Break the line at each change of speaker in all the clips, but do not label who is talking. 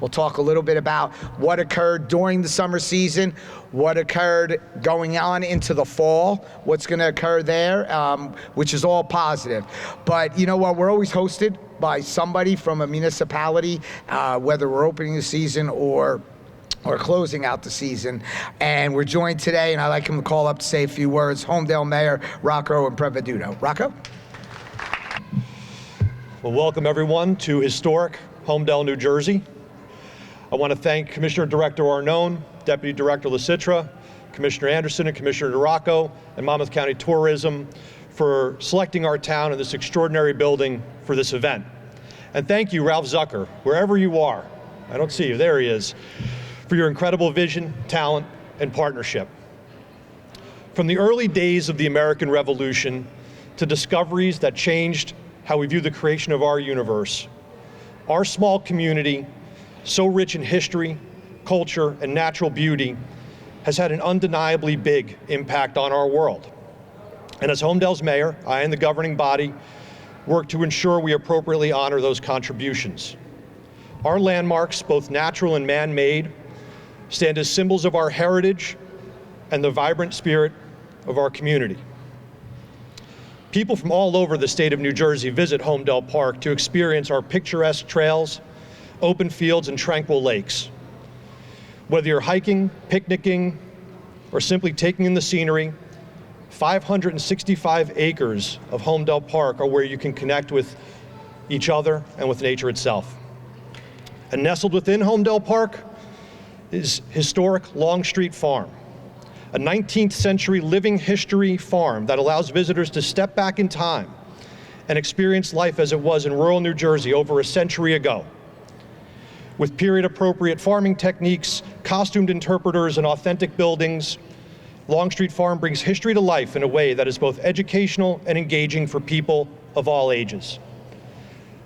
We'll talk a little bit about what occurred during the summer season, what occurred going on into the fall, what's going to occur there, which is all positive. But you know what? We're always hosted by somebody from a municipality, whether we're opening the season or closing out the season. And we're joined today, and I'd like him to call up to say a few words, Homedale Mayor Rocco Impreviduto. Rocco?
Well, welcome everyone to historic Homedale, New Jersey. I want to thank Commissioner Director Arnone, Deputy Director LaCitra, Commissioner Anderson and Commissioner DeRocco, and Monmouth County Tourism for selecting our town and this extraordinary building for this event. And thank you, Ralph Zucker, wherever you are. I don't see you, there he is, for your incredible vision, talent, and partnership. From the early days of the American Revolution to discoveries that changed how we view the creation of our universe, our small community, so rich in history, culture, and natural beauty, has had an undeniably big impact on our world. And as Homedale's mayor, I and the governing body work to ensure we appropriately honor those contributions. Our landmarks, both natural and man-made, stand as symbols of our heritage and the vibrant spirit of our community. People from all over the state of New Jersey visit Homedale Park to experience our picturesque trails, open fields, and tranquil lakes. Whether you're hiking, picnicking, or simply taking in the scenery, 565 acres of Homedale Park are where you can connect with each other and with nature itself. And nestled within Homedale Park is historic Longstreet Farm, a 19th century living history farm that allows visitors to step back in time and experience life as it was in rural New Jersey over a century ago. With period-appropriate farming techniques, costumed interpreters, and authentic buildings, Longstreet Farm brings history to life in a way that is both educational and engaging for people of all ages.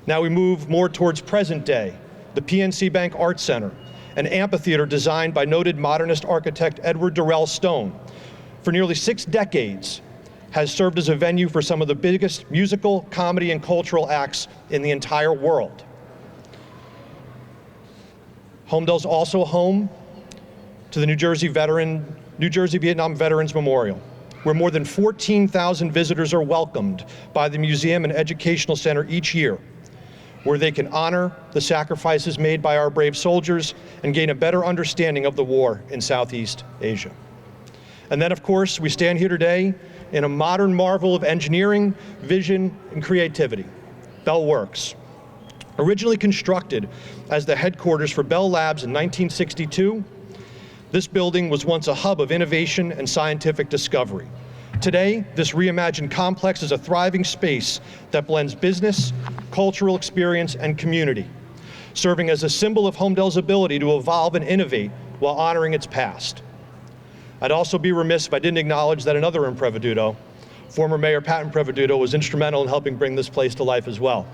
Now we move more towards present day, the PNC Bank Art Center, an amphitheater designed by noted modernist architect Edward Durrell Stone, for nearly 6 decades, has served as a venue for some of the biggest musical, comedy, and cultural acts in the entire world. Homedale's also home to the New Jersey Vietnam Veterans Memorial, where more than 14,000 visitors are welcomed by the museum and educational center each year, where they can honor the sacrifices made by our brave soldiers and gain a better understanding of the war in Southeast Asia. And then, of course, we stand here today in a modern marvel of engineering, vision, and creativity, Bell Works. Originally constructed as the headquarters for Bell Labs in 1962, this building was once a hub of innovation and scientific discovery. Today, this reimagined complex is a thriving space that blends business, cultural experience, and community, serving as a symbol of Homedale's ability to evolve and innovate while honoring its past. I'd also be remiss if I didn't acknowledge that another Impreviduto, former Mayor Pat Impreviduto, was instrumental in helping bring this place to life as well.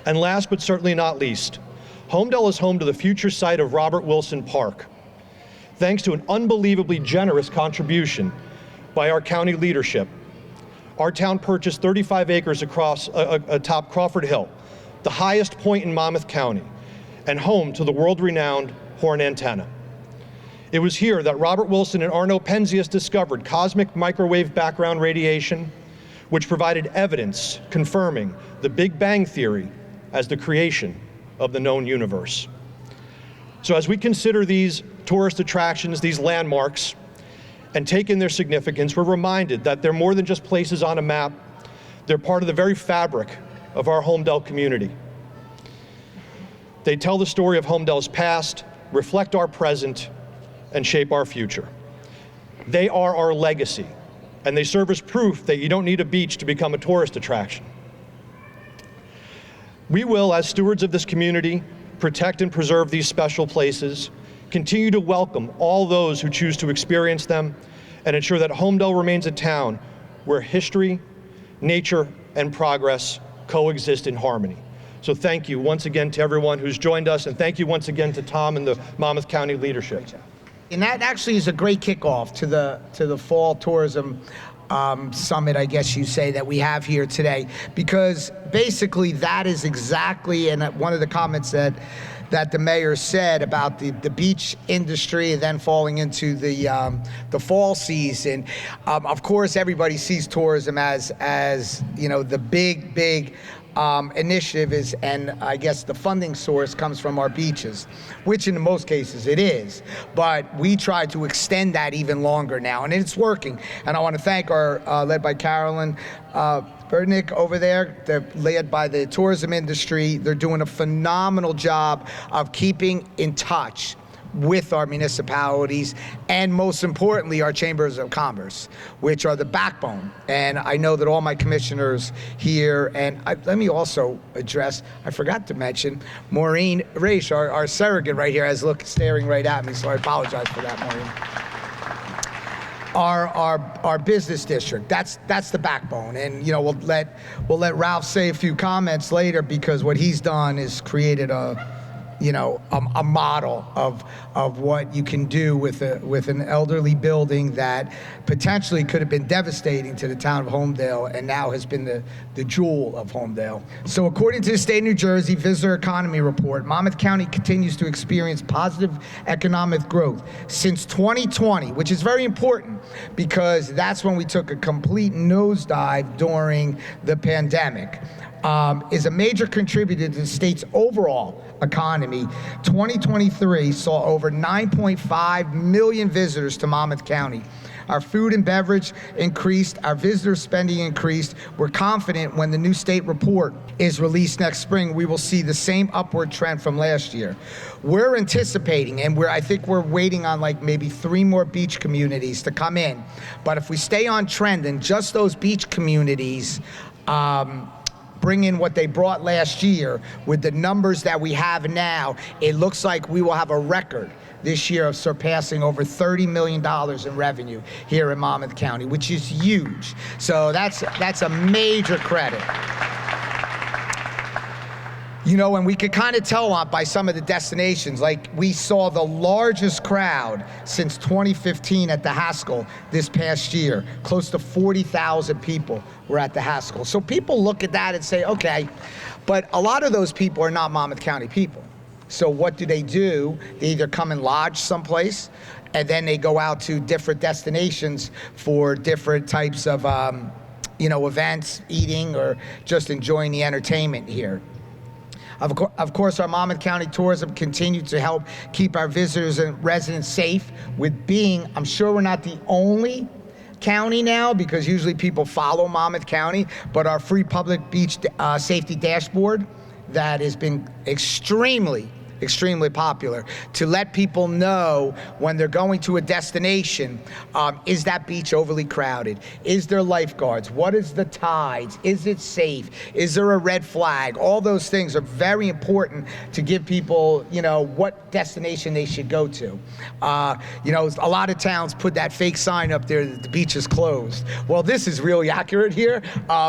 And last but certainly not least, Homedale is home to the future site of Robert Wilson Park. Thanks to an unbelievably generous contribution by our county leadership, our town purchased 35 acres across atop Crawford Hill, the highest point in Monmouth County, and home to the world-renowned Horn Antenna. It was here that Robert Wilson and Arno Penzias discovered cosmic microwave background radiation, which provided evidence confirming the Big Bang Theory as the creation of the known universe. So as we consider these tourist attractions, these landmarks, and take in their significance, we're reminded that they're more than just places on a map. They're part of the very fabric of our Homedale community. They tell the story of Homedale's past, reflect our present, and shape our future. They are our legacy, and they serve as proof that you don't need a beach to become a tourist attraction. We will, as stewards of this community, protect and preserve these special places, continue to welcome all those who choose to experience them, and ensure that Homedale remains a town where history, nature, and progress coexist in harmony. So thank you once again to everyone who's joined us, and thank you once again to Tom and the Monmouth County leadership.
And that actually is a great kickoff to the fall tourism summit, I guess you say, that we have here today, because basically that is exactly, and one of the comments that that the mayor said about the beach industry and then falling into the fall season. Of course, everybody sees tourism as you know, the big initiative is, and I guess the funding source comes from our beaches, which in most cases it is. But we try to extend that even longer now, and it's working. And I want to thank our, led by Carolyn Berdnick over there, they're led by the tourism industry. They're doing a phenomenal job of keeping in touch with our municipalities, and most importantly, our chambers of commerce, which are the backbone. And I know that all my commissioners here, and let me also address, I forgot to mention, Maureen Raish, our surrogate right here, staring right at me, so I apologize for that, Maureen. Our business district, that's the backbone. And you know, we'll let Ralph say a few comments later, because what he's done is created a model of what you can do with an elderly building that potentially could have been devastating to the town of Holmdel, and now has been the jewel of Holmdel. So according to the State of New Jersey Visitor Economy Report, Monmouth County continues to experience positive economic growth since 2020, which is very important because that's when we took a complete nosedive during the pandemic. Is a major contributor to the state's overall economy. 2023 saw over 9.5 million visitors to Monmouth County. Our food and beverage increased, our visitor spending increased. We're confident when the new state report is released next spring, we will see the same upward trend from last year. We're anticipating, and I think we're waiting on like maybe 3 more beach communities to come in. But if we stay on trend and just those beach communities, bring in what they brought last year with the numbers that we have now, it looks like we will have a record this year of surpassing over $30 million in revenue here in Monmouth County, which is huge. So that's a major credit. You know, and we could kind of tell by some of the destinations, like we saw the largest crowd since 2015 at the Haskell this past year. Close to 40,000 people were at the Haskell. So people look at that and say, okay, but a lot of those people are not Monmouth County people. So what do? They either come and lodge someplace, and then they go out to different destinations for different types of events, eating, or just enjoying the entertainment here. Of course, our Monmouth County Tourism continues to help keep our visitors and residents safe with being, I'm sure we're not the only county now, because usually people follow Monmouth County, but our free public beach safety dashboard that has been extremely popular to let people know when they're going to a destination, is that beach overly crowded? Is there lifeguards? What is the tides? Is it safe? Is there a red flag? All those things are very important to give people, what destination they should go to. A lot of towns put that fake sign up there that the beach is closed. Well, this is really accurate here.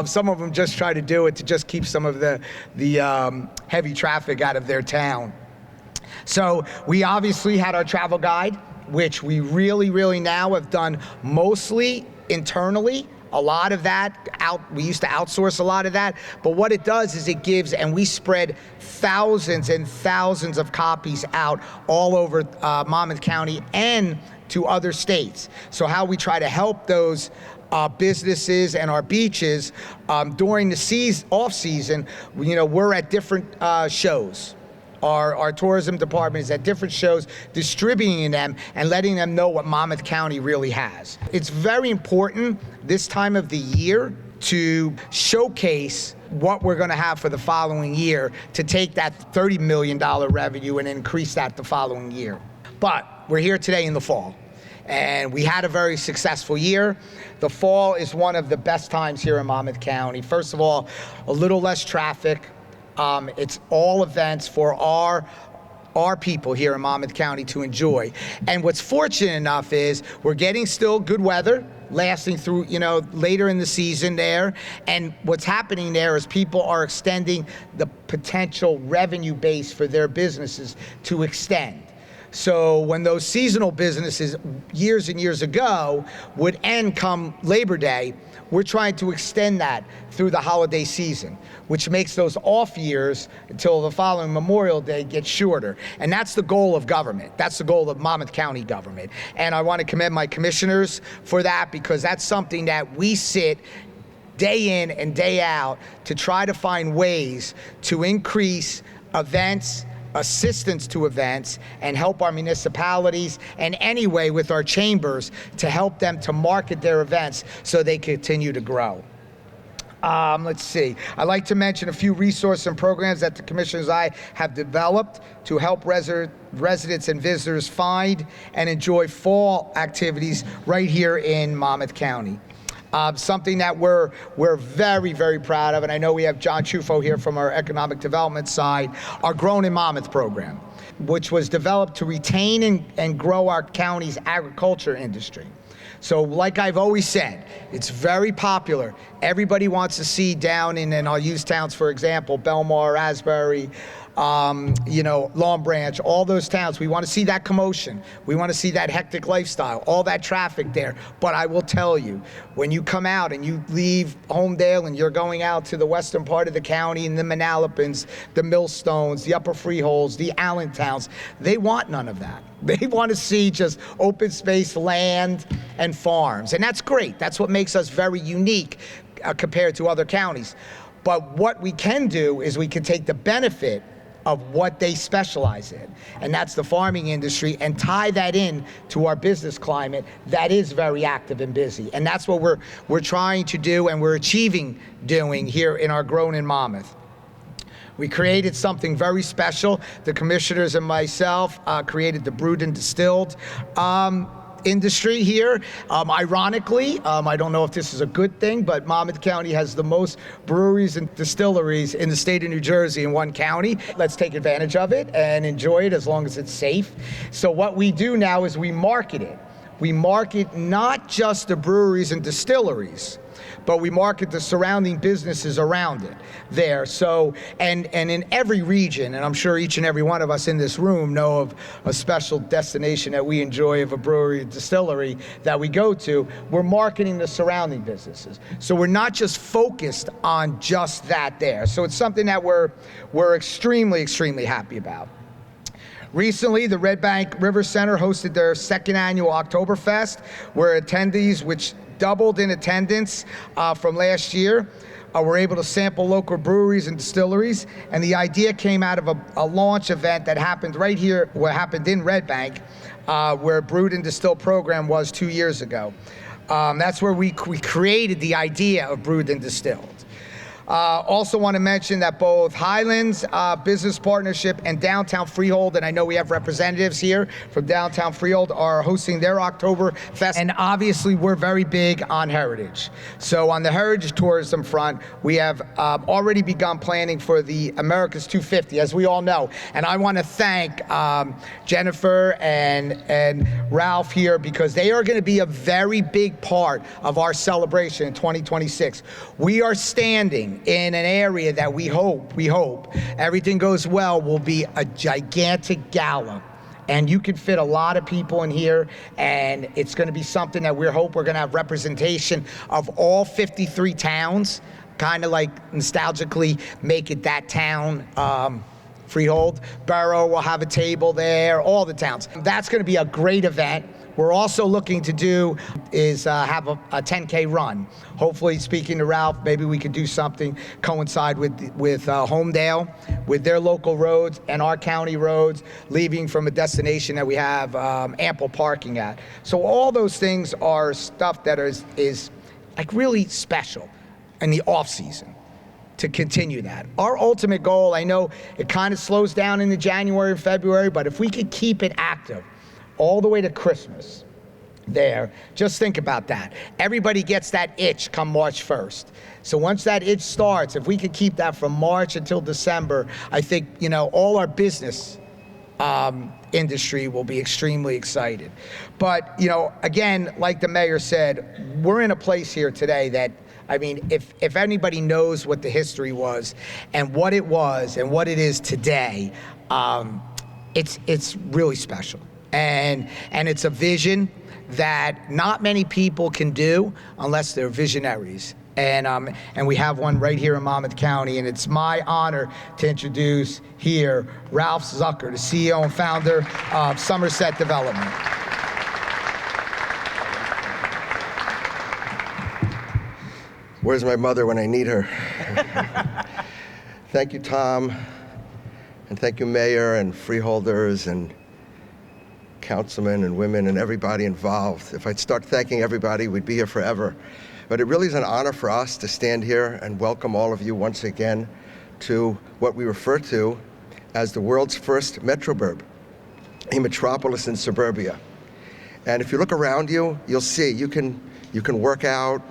Some of them just try to do it to just keep some of the heavy traffic out of their town. So we obviously had our travel guide, which we really now have done mostly internally. A lot of that we used to outsource a lot of that, but what it does is it gives, and we spread thousands and thousands of copies out all over Monmouth County and to other states. So how we try to help those businesses and our beaches during the off season, we're at different shows. Our tourism department is at different shows, distributing them and letting them know what Monmouth County really has. It's very important this time of the year to showcase what we're going to have for the following year, to take that $30 million revenue and increase that the following year. But we're here today in the fall, and we had a very successful year. The fall is one of the best times here in Monmouth County. First of all, a little less traffic. It's all events for our people here in Monmouth County to enjoy. And what's fortunate enough is we're getting still good weather lasting through, later in the season there. And what's happening there is people are extending the potential revenue base for their businesses to extend. So when those seasonal businesses years and years ago would end come Labor Day, we're trying to extend that through the holiday season, which makes those off years until the following Memorial Day get shorter. And that's the goal of government. That's the goal of Monmouth County government. And I want to commend my commissioners for that, because that's something that we sit day in and day out to try to find ways to increase events, assistance to events, and help our municipalities and anyway with our chambers to help them to market their events so they continue to grow. Let's see. I'd like to mention a few resources and programs that the commissioners and I have developed to help residents and visitors find and enjoy fall activities right here in Monmouth County. Something that we're very, very proud of, and I know we have John Chufo here from our economic development side, our Grown in Monmouth program, which was developed to retain and grow our county's agriculture industry. So like I've always said, it's very popular. Everybody wants to see down in, and I'll use towns for example, Belmar, Asbury, Long Branch, all those towns. We want to see that commotion. We want to see that hectic lifestyle, all that traffic there. But I will tell you, when you come out and you leave Homedale and you're going out to the western part of the county and the Manalappans, the Millstones, the Upper Freeholds, the Allentowns, they want none of that. They want to see just open space, land, and farms. And that's great. That's what makes us very unique compared to other counties. But what we can do is we can take the benefit of what they specialize in, and that's the farming industry, and tie that in to our business climate that is very active and busy. And that's what we're trying to do, and we're achieving doing here in our Grown in Monmouth. We created something very special. The commissioners and myself created the brewed and distilled industry here. Ironically, I don't know if this is a good thing, but Monmouth County has the most breweries and distilleries in the state of New Jersey in one county. Let's take advantage of it and enjoy it as long as it's safe. So what we do now is we market it. We market not just the breweries and distilleries, but we market the surrounding businesses around it there. So, and in every region, and I'm sure each and every one of us in this room know of a special destination that we enjoy of a brewery and distillery that we go to, we're marketing the surrounding businesses. So we're not just focused on just that there. So it's something that we're extremely, extremely happy about. Recently, the Red Bank River Center hosted their second annual Oktoberfest, where attendees, which doubled in attendance from last year, were able to sample local breweries and distilleries. And the idea came out of a launch event that happened right here, what happened in Red Bank, where Brewed and Distilled program was 2 years ago. That's where we created the idea of Brewed and Distilled. Also want to mention that both Highlands Business Partnership and Downtown Freehold, and I know we have representatives here from Downtown Freehold, are hosting their Oktoberfest. And obviously we're very big on heritage. So on the heritage tourism front, we have already begun planning for the America's 250, as we all know. And I want to thank Jennifer and Ralph here, because they are going to be a very big part of our celebration in 2026. We are standing in an area that we hope, everything goes well, will be a gigantic gala. And you can fit a lot of people in here, and it's going to be something that we hope we're going to have representation of all 53 towns, kind of like nostalgically make it that town. Freehold, Borough will have a table there, all the towns. That's going to be a great event. We're also looking to do is have a 10K run. Hopefully, speaking to Ralph, maybe we could do something coincide with Homedale, with their local roads and our county roads, leaving from a destination that we have ample parking at. So all those things are stuff that is like really special in the off season, to continue that. Our ultimate goal, I know it kind of slows down in the January and February, but if we could keep it active all the way to Christmas there, just think about that. Everybody gets that itch come March 1st. So once that itch starts, if we could keep that from March until December, I think, all our business industry will be extremely excited. But, again, like the mayor said, we're in a place here today that, if anybody knows what the history was and what it is today, it's really special. And it's a vision that not many people can do unless they're visionaries. And we have one right here in Monmouth County, and it's my honor to introduce here Ralph Zucker, the CEO and founder of Somerset Development.
Where's my mother when I need her? Thank you, Tom, and thank you, Mayor, and freeholders, and councilmen, and women, and everybody involved. If I'd start thanking everybody, we'd be here forever. But it really is an honor for us to stand here and welcome all of you once again to what we refer to as the world's first metroburb, a metropolis in suburbia. And if you look around you, you'll see you can work out,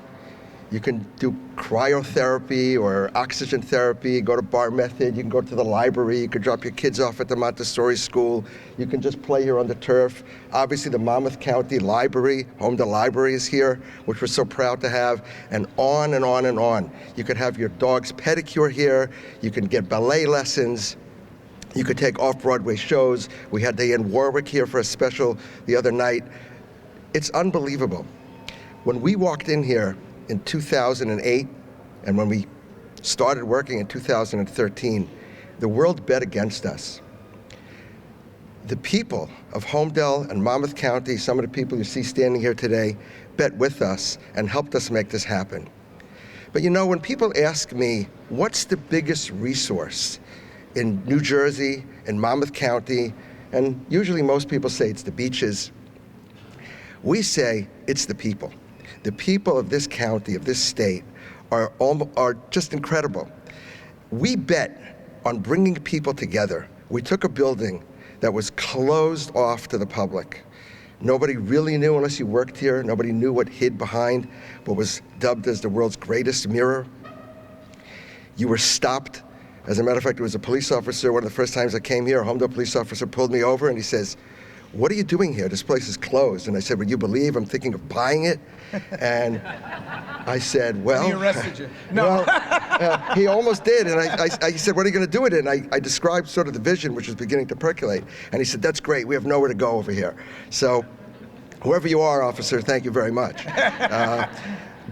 you can do cryotherapy or oxygen therapy, go to Bar Method, you can go to the library, you can drop your kids off at the Montessori school, you can just play here on the turf. Obviously the Monmouth County Library, Home to Library is here, which we're so proud to have, and on and on and on. You could have your dog's pedicure here, you can get ballet lessons, you could take off-Broadway shows. We had Diane Warwick here for a special the other night. It's unbelievable. When we walked in here in 2008, and when we started working in 2013, the world bet against us. The people of Homedale and Monmouth County, some of the people you see standing here today, bet with us and helped us make this happen. But you know, when people ask me, what's the biggest resource in New Jersey, in Monmouth County, and usually most people say it's the beaches, we say it's the people. The people of this county, of this state, are just incredible. We bet on bringing people together. We took a building that was closed off to the public. Nobody really knew unless you worked here. Nobody knew what hid behind what was dubbed as the world's greatest mirror. You were stopped. As a matter of fact, it was a police officer, one of the first times I came here, a Homedale police officer pulled me over and he says, "What are you doing here? This place is closed." And I said, "Would you believe I'm thinking of buying it?" And I said, "Well,"
And he arrested you. No.
Well, he almost did. And I said, "What are you going to do with it?" And I described sort of the vision, which was beginning to percolate. And he said, "That's great. We have nowhere to go over here." So whoever you are, officer, thank you very much.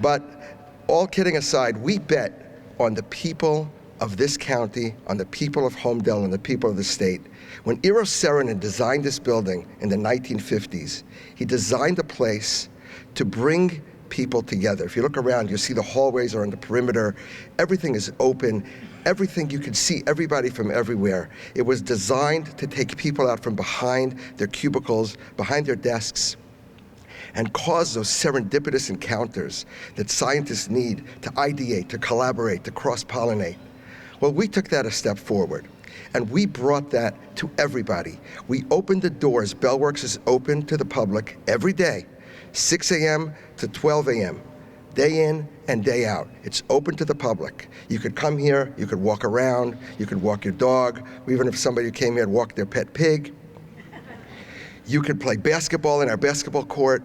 But all kidding aside, we bet on the people of this county, on the people of Homedale, and the people of the state. When Eero Saarinen designed this building in the 1950s, he designed a place to bring people together. If you look around, you'll see the hallways are on the perimeter. Everything is open. Everything, you can see everybody from everywhere. It was designed to take people out from behind their cubicles, behind their desks, and cause those serendipitous encounters that scientists need to ideate, to collaborate, to cross-pollinate. Well, we took that a step forward, and we brought that to everybody. We opened the doors. Bellworks is open to the public every day, 6 a.m. to 12 a.m., day in and day out. It's open to the public. You could come here, you could walk around, you could walk your dog, even if somebody came here and walked their pet pig. You could play basketball in our basketball court.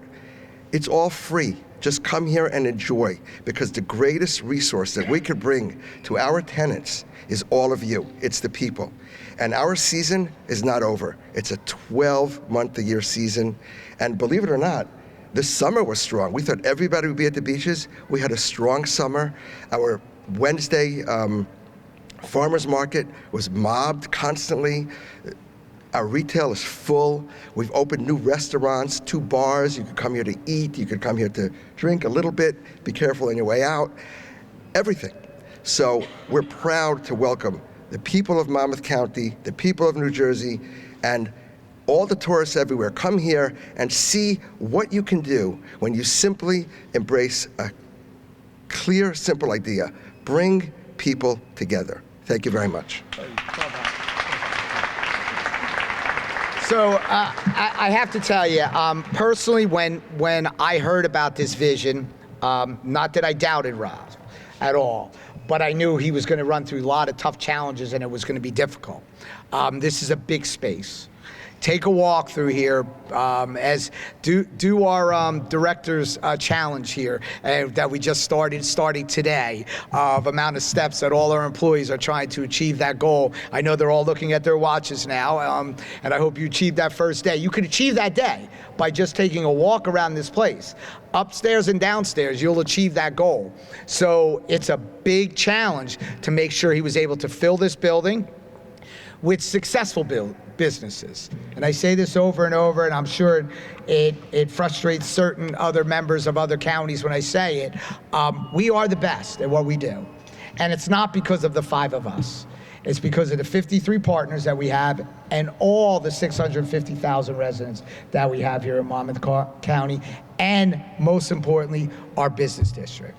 It's all free. Just come here and enjoy, because the greatest resource that we could bring to our tenants is all of you. It's the people. And our season is not over. It's a 12-month-a-year season. And believe it or not, the summer was strong. We thought everybody would be at the beaches. We had a strong summer. Our Wednesday farmers market was mobbed constantly. Our retail is full. We've opened new restaurants, 2 bars. You could come here to eat. You could come here to drink a little bit. Be careful on your way out. Everything. So we're proud to welcome the people of Monmouth County, the people of New Jersey, and all the tourists everywhere. Come here and see what you can do when you simply embrace a clear, simple idea. Bring people together. Thank you very much.
So I have to tell you, personally, when I heard about this vision, not that I doubted Rob at all, but I knew he was going to run through a lot of tough challenges and it was going to be difficult. This is a big space. take a walk through here, as do our director's challenge here that we just starting today, of amount of steps that all our employees are trying to achieve that goal. I know they're all looking at their watches now, and I hope you achieve that first day. You could achieve that day by just taking a walk around this place. Upstairs and downstairs, you'll achieve that goal. So it's a big challenge to make sure he was able to fill this building with successful businesses. And I say this over and over, and I'm sure it frustrates certain other members of other counties when I say it. We are the best at what we do. And it's not because of the 5 of us. It's because of the 53 partners that we have and all the 650,000 residents that we have here in Monmouth County, and most importantly, our business district.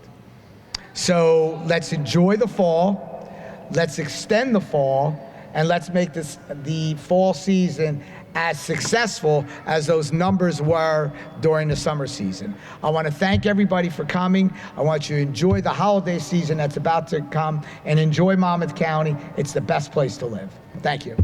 So let's enjoy the fall, let's extend the fall, and let's make the fall season as successful as those numbers were during the summer season. I want to thank everybody for coming. I want you to enjoy the holiday season that's about to come, and enjoy Monmouth County. It's the best place to live. Thank you.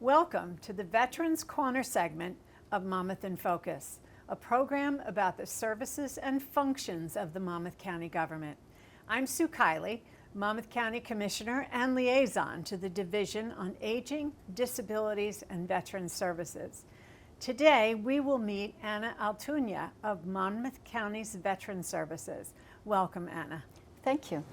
Welcome to the Veterans Corner segment of Monmouth in Focus, a program about the services and functions of the Monmouth County government. I'm Sue Kiley, Monmouth County Commissioner and liaison to the Division on Aging, Disabilities, and Veterans Services. Today, we will meet Anna Altunia of Monmouth County's Veterans Services. Welcome, Anna.
Thank you.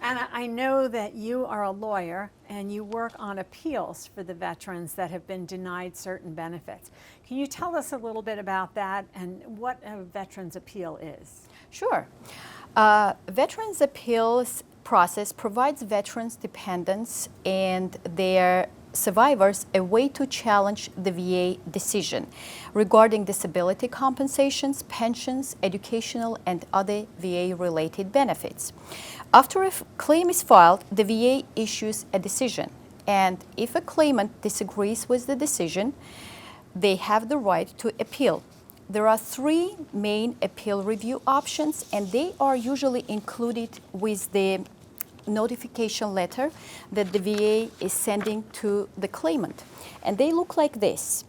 Anna, I know that you are a lawyer and you work on appeals for the veterans that have been denied certain benefits. Can you tell us a little bit about that and what a veterans appeal is?
Sure. Veterans appeals process provides veterans dependents and their survivors a way to challenge the VA decision regarding disability compensations, pensions, educational, and other VA-related benefits. After a claim is filed, the VA issues a decision, and if a claimant disagrees with the decision, they have the right to appeal. There are 3 main appeal review options, and they are usually included with the notification letter that the VA is sending to the claimant. And they look like this.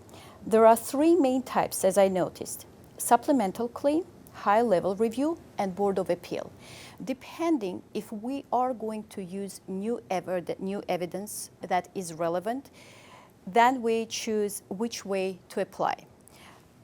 There are 3 main types, as I noticed: supplemental claim, high-level review, and Board of Appeal. Depending if we are going to use new evidence that is relevant, then we choose which way to apply.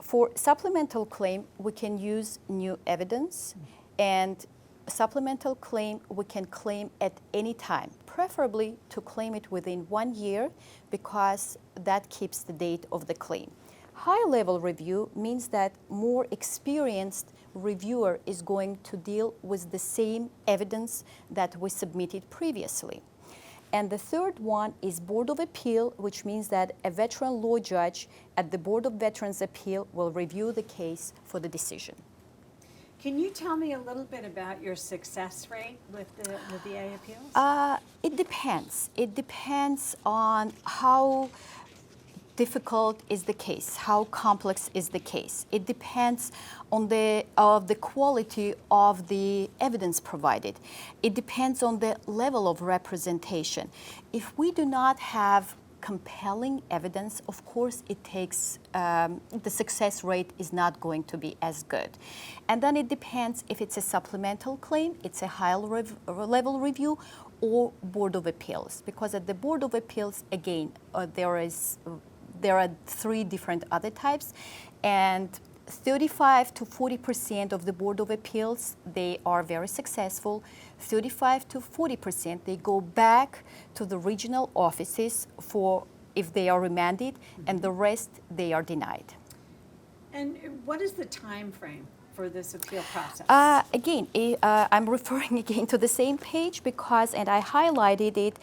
For supplemental claim, we can use new evidence, and supplemental claim we can claim at any time, preferably to claim it within 1 year because that keeps the date of the claim. High-level review means that more experienced reviewer is going to deal with the same evidence that we submitted previously. And the third one is Board of Appeal, which means that a veteran law judge at the Board of Veterans Appeal will review the case for the decision.
Can you tell me a little bit about your success rate with the VA appeals?
It depends. It depends on how difficult is the case, how complex is the case. It depends on the quality of the evidence provided. It depends on the level of representation. If we do not have compelling evidence, of course it takes, the success rate is not going to be as good. And then it depends if it's a supplemental claim, it's a high-level review, or Board of Appeals. Because at the Board of Appeals, again, there are 3 different other types, and 35 to 40% of the Board of Appeals, they are very successful. 35 to 40%, they go back to the regional offices for if they are remanded, and the rest, they are denied.
And what is the time frame for this appeal process?
I'm referring again to the same page because, and I highlighted it,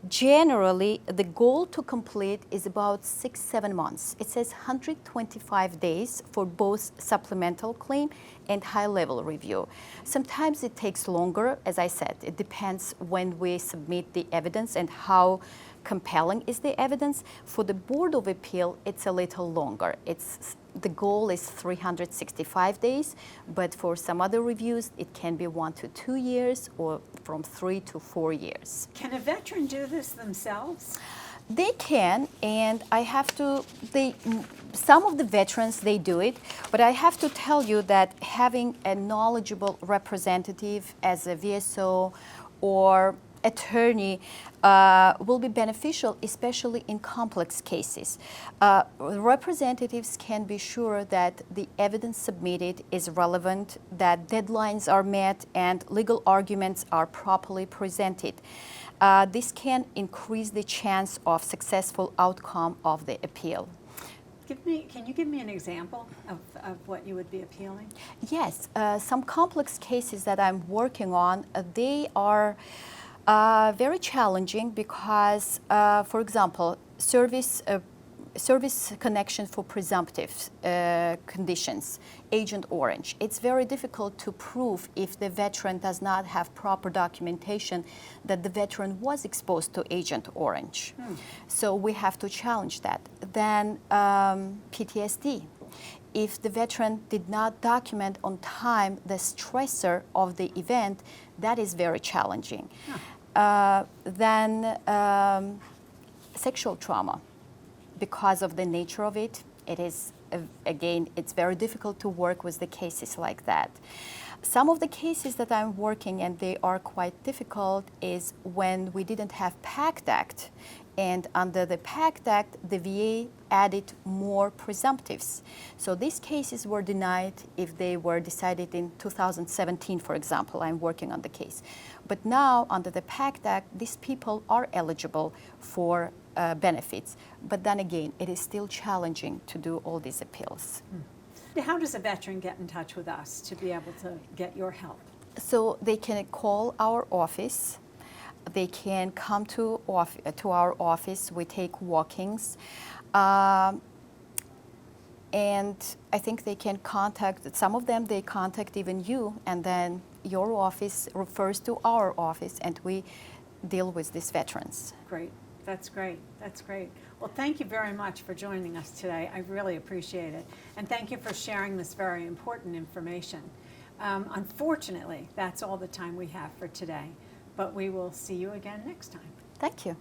generally the goal to complete is about 6-7 months. It says 125 days for both supplemental claim and high-level review. Sometimes it takes longer, as I said. It depends when we submit the evidence and how compelling is the evidence. For the Board of Appeal, it's a little longer. The goal is 365 days, but for some other reviews, it can be 1 to 2 years or from 3 to 4 years.
Can a veteran do this themselves?
They can, and some of the veterans, they do it, but I have to tell you that having a knowledgeable representative as a VSO or attorney will be beneficial, especially in complex cases. Representatives can be sure that the evidence submitted is relevant, that deadlines are met, and legal arguments are properly presented. This can increase the chance of successful outcome of the appeal.
Can you give me an example of what you would be appealing?
Yes, some complex cases that I'm working on, they are very challenging because, for example, service connection for presumptive conditions, Agent Orange. It's very difficult to prove if the veteran does not have proper documentation that the veteran was exposed to Agent Orange. So we have to challenge that. Then PTSD. If the veteran did not document on time the stressor of the event, that is very challenging. Then sexual trauma. Because of the nature of it, it is, again, it's very difficult to work with the cases like that. Some of the cases that I'm working, and they are quite difficult, is when we didn't have PACT Act. And under the PACT Act, the VA added more presumptives. So these cases were denied if they were decided in 2017, for example. I'm working on the case. But now, under the PACT Act, these people are eligible for benefits. But then again, it is still challenging to do all these appeals.
How does a veteran get in touch with us to be able to get your help?
So they can call our office. They can come to our office. We take walk-ins. And I think they can contact, some of them, they contact even you, and then your office refers to our office, and we deal with these veterans.
Great. That's great. That's great. Well, thank you very much for joining us today. I really appreciate it. And thank you for sharing this very important information. Unfortunately, that's all the time we have for today, but we will see you again next time.
Thank you.